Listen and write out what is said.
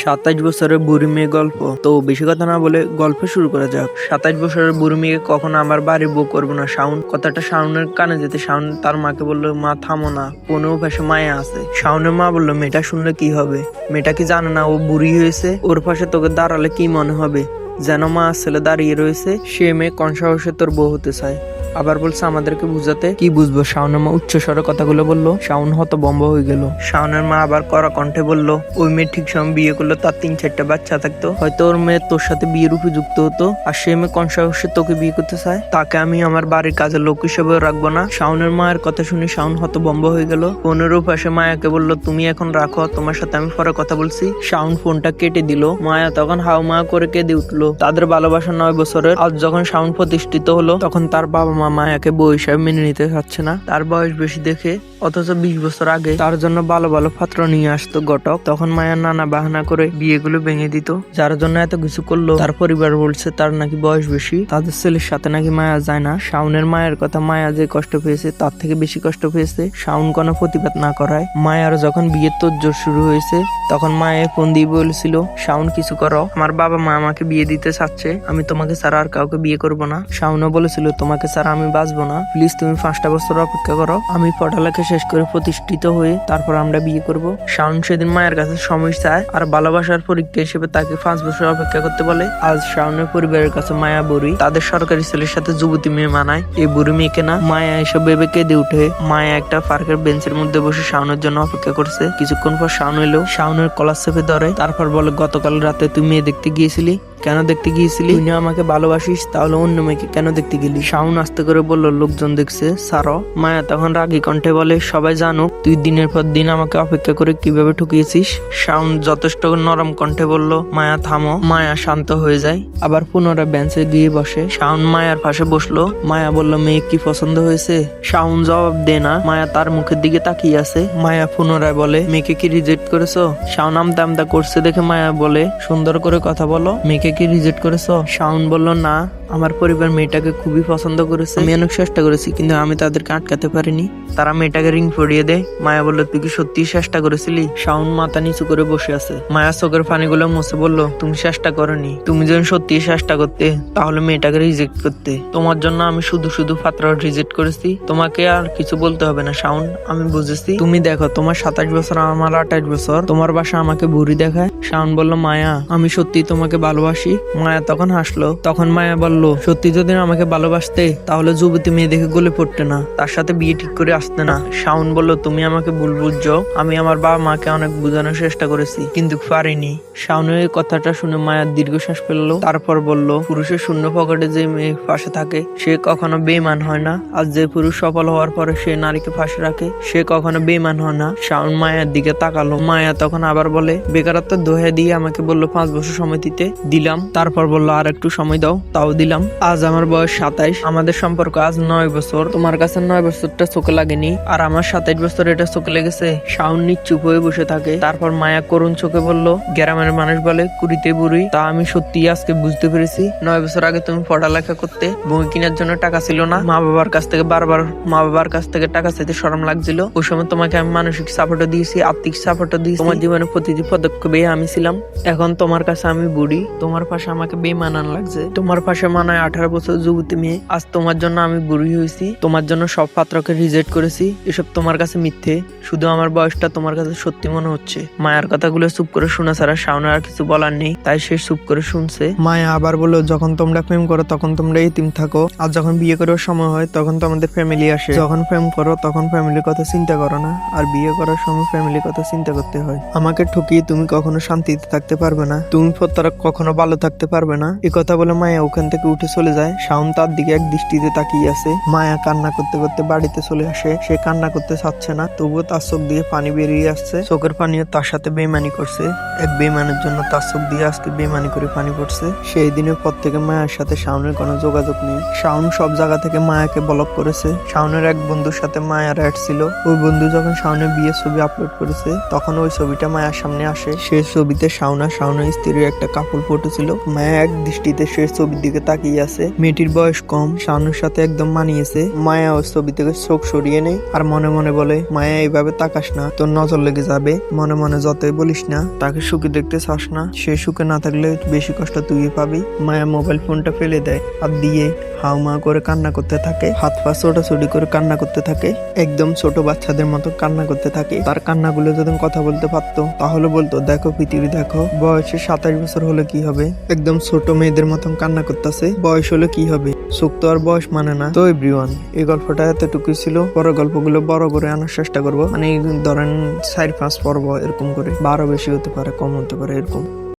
27 বছরের বুড়ি মেয়ে গল্প। তো বেশি কথা না বলে গল্প শুরু করা যাক। 27 বছরের বুড়ি মেয়ে কখনো আমার বাড়ির বউ করবো না। শাওন কথাটা শাওনের কানে যেতে শাওন তার মাকে বললো, মা থামো না, কোনো পাশে মায়া আছে। শাওনের মা বললো, মেয়েটা শুনলে কি হবে? মেয়েটা কি জানে না ও বুড়ি হয়েছে? ওর পাশে তোকে দাঁড়ালে কি মনে হবে? যেন মা ছেলে দাঁড়িয়ে রয়েছে, সে মেয়ে কোন সাহসে তোর বউ হতে চায়? আবার বলছে আমাদেরকে বুঝাতে। কি বুঝবো? শাওনের মা উচ্চ স্বরে কথাগুলো বললো। শাওন হতভম্ব হয়ে গেল। শাওনের মা আবার কড়া কণ্ঠে বলল, ওই মেয়ে ঠিক সময় বিয়ে করলো, তার 3-4টা বাচ্চা থাকতো, হয়তো ওর মেয়ে তোর সাথে বিয়ের উপযুক্ত হতো। আর সে মেয়ে কোন সাহসে তোকে বিয়ে করতে চায়? তাকে আমি আমার বাড়ির কাজের লোক হিসেবে রাখবো না। শাওনের মায়ের কথা শুনে শাওন হতভম্ব হয়ে গেল। ফোনের পাশে মায়াকে বলল, তুমি এখন রাখো, তোমার সাথে আমি পরে কথা বলছি। শাওন ফোনটা কেটে দিল। মায়া তখন হাউ মায়া করে কেঁদে উঠলো। তাদের ভালোবাসা 9 বছরের। আজ যখন শাওন প্রতিষ্ঠিত হলো, তখন তার বাবা মা মায়াকে বউ হিসাবে মেনে নিতে চাচ্ছে না। তার বয়স বেশি দেখে, অথচ 20 বছর আগে তার জন্য ভালো ভালো পাত্র নিয়ে আসতো ঘটক। তখন মায়ের নানা বাহানা করে বিয়েগুলো ভেঙে দিত। যার জন্য এত কিছু করলো। তার পরিবার বলছে তার নাকি বয়স বেশি, তাদের ছেলের সাথে নাকি মায়া যায় না। শাওনের মায়ের কথা, মায়া যে কষ্ট পেয়েছে তার থেকে বেশি কষ্ট পেয়েছে। শাওন কোনো প্রতিবাদ না করায়। মায়ার যখন বিয়ের তোড়জোড় শুরু হয়েছে, তখন মায়ের ফোন দিয়ে বলেছিল, শাওন কিছু করো, আমার বাবা মা আমাকে বিয়ে দিতে চাচ্ছে, আমি তোমাকে ছাড়া আর কাউকে বিয়ে করবো না। শাওনও বলেছিল, তোমাকে ছাড়া আমি বাঁচবো না, প্লিজ তুমি 5টা বছর অপেক্ষা করো, আমি পড়ালেখা শেষ করে প্রতিষ্ঠিত হয়ে তারপর আমরা বিয়ে করব। শাওন সেদিন মায়ের কাছে সময় চায় আর ভালোবাসার পরীক্ষা হিসেবে তাকে 5 বছর অপেক্ষা করতে বলে। আজ শাওনের পরিবারের কাছে মায়া বুড়ি, তাদের সরকারি ছেলের সাথে যুবতী মেয়ে মানায়। এই বুড়ি মেয়েকে না মায়া এসব ভেবে কেঁদে উঠে। মায়া একটা পার্কের বেঞ্চের মধ্যে বসে শাওনের জন্য অপেক্ষা করছে। কিছুক্ষণ পর শাওন এলো। শাওনের কলার চেপে ধরে, তারপর বলে, গতকাল রাতে তুই মেয়ে দেখতে গিয়েছিলি, কেন দেখতে গিয়েছিলি? তুই না আমাকে ভালোবাসিস, তাহলে অন্য মেয়েকে কেন দেখতে গেলি? শাওন আস্তে করে বলল, লোকজন দেখছে, সারো। মায়া তখন রাগী কণ্ঠে বলে, সবাই জানুক তুই দিনের পর দিন আমাকে অপেক্ষা করে কিভাবে ঠকিয়েছিস। শাওন যথেষ্ট নরম কণ্ঠে বলল, মায়া থামো। মায়া শান্ত হয়ে যায়। আবার পুনরায় বেঞ্চে গিয়ে বসে। শাওন মায়ার পাশে বসলো। মায়া বলল, মেয়ে কি পছন্দ হয়েছে? শাওন জবাব দেয় না। মায়া তার মুখের দিকে তাকিয়ে আছে। মায়া পুনরায় বলে, মেয়েকে কি রিজেক্ট করেছো? শাওন আমতা আমতা করছে দেখে মায়া বলে, সুন্দর করে কথা বলো, মেয়েকে কি রিজেক্ট করেছো? শাওন বলল, না, আমার পরিবার মেয়েটাকে খুবই পছন্দ করেছে, আমি অনেক চেষ্টা করেছি, কিন্তু আমি তাদেরকে আটকাতে পারিনি। তারা মেয়েটাকে রিং পরিয়ে দেয়। মায়া বলল, তুই কি সত্যি চেষ্টা করেছিলি? শাওন মাথা নিচু করে বসে আছে। মায়া চোখের পানিগুলো মুছে বলল, তুমি চেষ্টা করনি। তুমি যখন সত্যি চেষ্টা করতে, তাহলে মেয়েটাকে রিজেক্ট করতে। তোমার জন্য আমি শুধু শুধু পাত্র রিজেক্ট করেছি। তোমাকে আর কিছু বলতে হবে না শাওন, আমি বুঝেছি। তুমি দেখো, তোমার 27 বছর, আমার 28 বছর, তোমার বাসা আমাকে বুড়ি দেখায়। শাওন বলল, মায়া, আমি সত্যি তোমাকে ভালোবাসি। মায়া তখন হাসলো। তখন মায়া বলল, সত্যি যদি আমাকে ভালোবাসতে, তাহলে যুবতী মেয়ে দেখে গলে পড়তে না, তার সাথে বিয়ে ঠিক করে আসতে না। শাওন বলল, তুমি আমাকে ভুল বুঝছো। আমি আমার বাবা মাকে অনেক বোঝানোর চেষ্টা করেছি, কিন্তু পারিনি। শাওনের এই কথাটা শুনে মায়া দীর্ঘশ্বাস ফেললো। তারপর বলল, পুরুষের শূন্য পকেটে যে মেয়ে পাশে থাকে, সে কখনো বেঈমান হয় না। আর যে পুরুষ সফল হওয়ার পরে সে নারীকে পাশে রাখে, সে কখনো বেঈমান হয় না। শাওন মায়ের দিকে তাকালো। মায়া তখন আবার বলে, বেকারত্বের দোহাই দিয়ে আমাকে বললো 5 বছর সময় দিতে, দিলাম। তারপর বললো, আর একটু সময় দাও, তাও দিলাম। আজ আমার বয়স 27, আমাদের সম্পর্ক আজ 9 বছর। তোমার কাছে 9 বছরটা চোখে লাগেনি, আর আমার 27 বছর এটা চোখে লেগেছে। শাওন নিশ্চুপ হয়ে বসে থাকে। তারপর মায়া করুণ চোখে বলল, গ্রামের মানুষ বলে কুড়িতে বুড়ি, তা আমি সত্যি আজকে বুঝতে পেরেছি। 9 বছর আগে তুমি পড়ালেখা করতে, বই কেনার জন্য টাকা ছিল না, মা বাবার কাছ থেকে টাকা চাইতে শরম লাগছিল। ওই সময় তোমাকে আমি মানসিক সাপোর্টও দিয়েছি, আর্থিক সাপোর্টও দিয়েছি, তোমার জীবনের প্রতিটি পদক্ষেপে আমি ছিলাম। এখন তোমার কাছে আমি বুড়ি, তোমার পাশে আমাকে বেমানান লাগছে। তোমার পাশে মানায় 18 বছর যুবতী মেয়ে। আজ তোমার জন্য আমি বুড়ি হয়েছি, তোমার জন্য সব পাত্রকে রিজেক্ট করেছি। এসব তোমার কাছে মিথ্যে, শুধু আমার বয়সটা তোমার কাছে সত্যি মনে হচ্ছে। মায়ার কথাগুলো চুপ করে শোনা ছাড়া শাওনের আর কিছু বলার নেই, তাই সে চুপ করে শুনছে। মায়া আবার বলল, যখন তোমরা প্রেম করো তখন তোমরা এতিম থাকো, আর যখন বিয়ে করার সময় হয় তখন তোমাদের ফ্যামিলি আসে। যখন প্রেম করো তখন ফ্যামিলির কথা চিন্তা করো না, আর বিয়ে করার সময় ফ্যামিলির কথা চিন্তা করতে হয়। আমাকে ঠকিয়ে তুমি কখনো শান্তিতে থাকতে পারবে না, তুমি কখনো ভালো থাকতে পারবে না। এই কথা বলে মায়া ওখান থেকে উঠে চলে যায়। শাওন তার দিকে এক দৃষ্টিতে তাকিয়ে আছে। মায়া কান্না করতে করতে বাড়িতে চলে আসে। সে কান্না করতে চাচ্ছে না, তবুও তার চোখ দিয়ে পানি বেরিয়ে আসছে। চোখের পানিও তার সাথে বেইমানি করছে। এক বেইমানের জন্য তার চোখ দিয়ে আজকে বেইমানি করে পানি পড়ছে। সেই দিনের পর থেকে মায়ের সাথে শাওনের কোনো যোগাযোগ নেই। শাওন সব জায়গা থেকে মায়াকে ব্লক করেছে। শাওনের এক বন্ধুর সাথে মায়ার অ্যাড ছিল। ওই বন্ধু যখন শাওনের বিয়ের ছবি আপলোড করেছে, তখন ওই ছবিটা মায়ার সামনে আসে। সেই ছবিতে শাওনের স্ত্রীর একটা কাপড় ফটো ছিল। মায়া এক দৃষ্টিতে সেই ছবির দিকে তাকিয়ে আছে। মেয়েটির বয়স কম, শাওনের সাথে একদম মানিয়েছে। মায়া ওর ছবি থেকে চোখ সরিয়ে নেয় আর মনে মনে বলে, মায়া এইভাবে তাকাস না, তোর নজর লেগে যাবে। মনে মনে যতই বলিস না তাকে সুখে দেখতে চাস না, সে সুখে না থাকলে বেশি কষ্ট তুই পাবি। মায়া মোবাইল ফোনটা ফেলে দেয় আর দিয়ে হাউমা করে কান্না করতে থাকে, হাত পা ছোটাছুটি করে কান্না করতে থাকে, একদম ছোট বাচ্চাদের মতো কান্না করতে থাকে। তার কান্নাগুলো যদি কথা বলতে পারতো তাহলে বলতো, দেখো পৃথিবী দেখো, বয়সে 27 বছর হলে কি হবে, একদম ছোট মেয়েদের মতন কান্না করতেছে, বয়স হলে কি হবে, সুখ তো আর বয়স মানে না। তো এভরিওয়ান, এই গল্পটা এতটুকুই ছিল। পরের গল্পগুলো বড় করে আনার চেষ্টা করবো, মানে ধরেন 4-5 পর্ব এরকম করে, 12 বেশি হতে পারে, কম হতে পারে, এরকম।